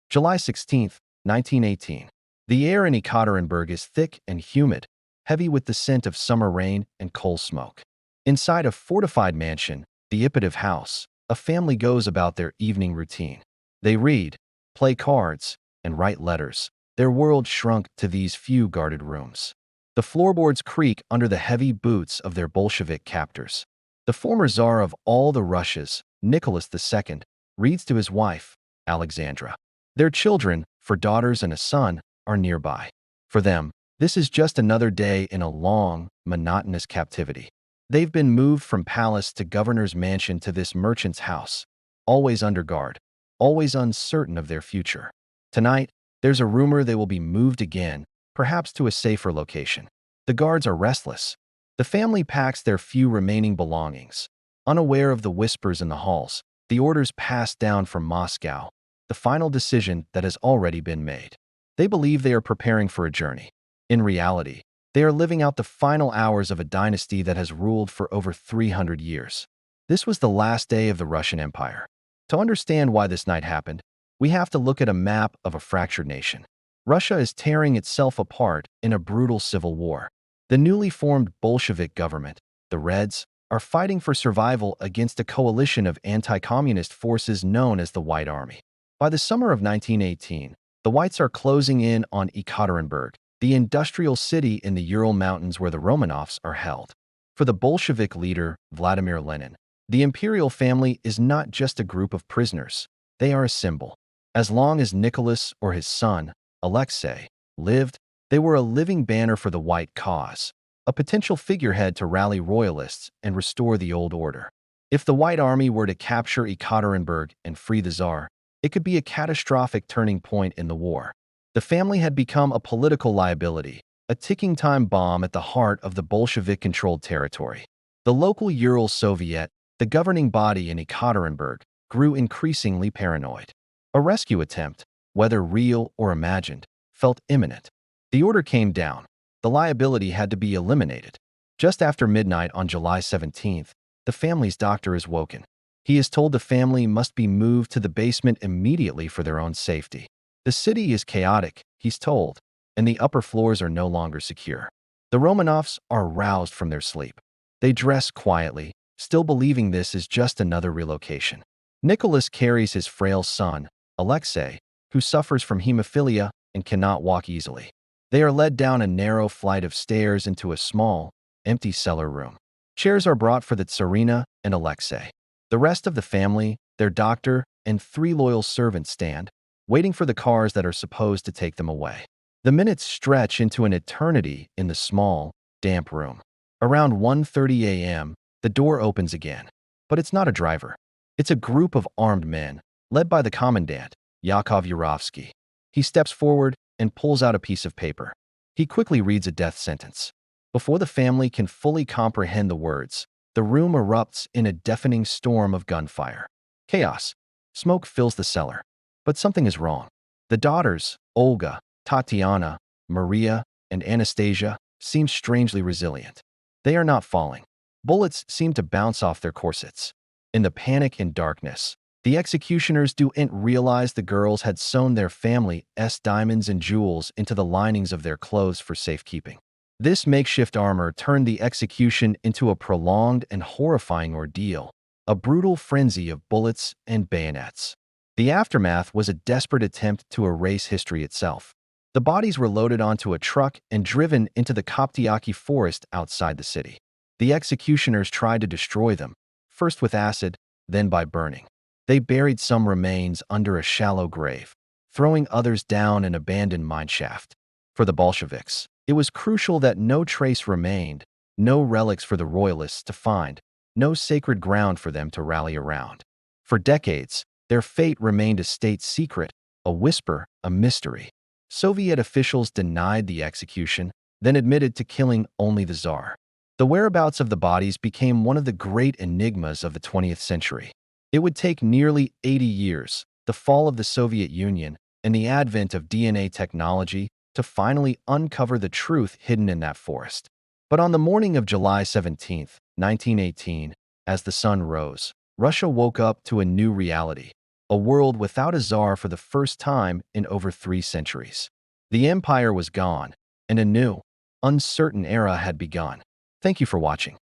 July 16, 1918. The air in Ekaterinburg is thick and humid, heavy with the scent of summer rain and coal smoke. Inside a fortified mansion, the Ipatiev House, a family goes about their evening routine. They read, play cards, and write letters. Their world shrunk to these few guarded rooms. The floorboards creak under the heavy boots of their Bolshevik captors. The former Tsar of all the Russias, Nicholas II, reads to his wife, Alexandra. Their children, 4 daughters and a son, are nearby. For them, this is just another day in a long, monotonous captivity. They've been moved from palace to governor's mansion to this merchant's house, always under guard, always uncertain of their future. Tonight, there's a rumor they will be moved again, perhaps to a safer location. The guards are restless. The family packs their few remaining belongings. Unaware of the whispers in the halls, the orders passed down from Moscow, the final decision that has already been made. They believe they are preparing for a journey. In reality, they are living out the final hours of a dynasty that has ruled for over 300 years. This was the last day of the Russian Empire. To understand why this night happened, we have to look at a map of a fractured nation. Russia is tearing itself apart in a brutal civil war. The newly formed Bolshevik government, the Reds, are fighting for survival against a coalition of anti-communist forces known as the White Army. By the summer of 1918, the Whites are closing in on Ekaterinburg, the industrial city in the Ural Mountains where the Romanovs are held. For the Bolshevik leader, Vladimir Lenin, the imperial family is not just a group of prisoners. They are a symbol. As long as Nicholas or his son, Alexei, lived, they were a living banner for the White cause, a potential figurehead to rally royalists and restore the old order. If the White Army were to capture Ekaterinburg and free the Tsar, it could be a catastrophic turning point in the war. The family had become a political liability, a ticking time bomb at the heart of the Bolshevik-controlled territory. The local Ural Soviet, the governing body in Ekaterinburg, grew increasingly paranoid. A rescue attempt, whether real or imagined, felt imminent. The order came down. The liability had to be eliminated. Just after midnight on July 17th, the family's doctor is woken. He is told the family must be moved to the basement immediately for their own safety. The city is chaotic, he's told, and the upper floors are no longer secure. The Romanovs are roused from their sleep. They dress quietly, still believing this is just another relocation. Nicholas carries his frail son, Alexei, who suffers from hemophilia and cannot walk easily. They are led down a narrow flight of stairs into a small, empty cellar room. Chairs are brought for the Tsarina and Alexei. The rest of the family, their doctor, and 3 loyal servants stand, waiting for the cars that are supposed to take them away. The minutes stretch into an eternity in the small, damp room. Around 1:30 a.m., the door opens again. But it's not a driver. It's a group of armed men, led by the commandant, Yakov Yurovsky. He steps forward and pulls out a piece of paper. He quickly reads a death sentence. Before the family can fully comprehend the words, the room erupts in a deafening storm of gunfire. Chaos. Smoke fills the cellar. But something is wrong. The daughters, Olga, Tatiana, Maria, and Anastasia, seem strangely resilient. They are not falling. Bullets seem to bounce off their corsets. In the panic and darkness, the executioners didn't realize the girls had sewn their family's diamonds and jewels into the linings of their clothes for safekeeping. This makeshift armor turned the execution into a prolonged and horrifying ordeal, a brutal frenzy of bullets and bayonets. The aftermath was a desperate attempt to erase history itself. The bodies were loaded onto a truck and driven into the Koptyaki forest outside the city. The executioners tried to destroy them, first with acid, then by burning. They buried some remains under a shallow grave, throwing others down an abandoned mineshaft. For the Bolsheviks, it was crucial that no trace remained, no relics for the royalists to find, no sacred ground for them to rally around. For decades, their fate remained a state secret, a whisper, a mystery. Soviet officials denied the execution, then admitted to killing only the Tsar. The whereabouts of the bodies became one of the great enigmas of the 20th century. It would take nearly 80 years, the fall of the Soviet Union, and the advent of DNA technology to finally uncover the truth hidden in that forest. But on the morning of July 17, 1918, as the sun rose, Russia woke up to a new reality. a world without a czar for the first time in over 3 centuries. The empire was gone, and a new, uncertain era had begun. Thank you for watching.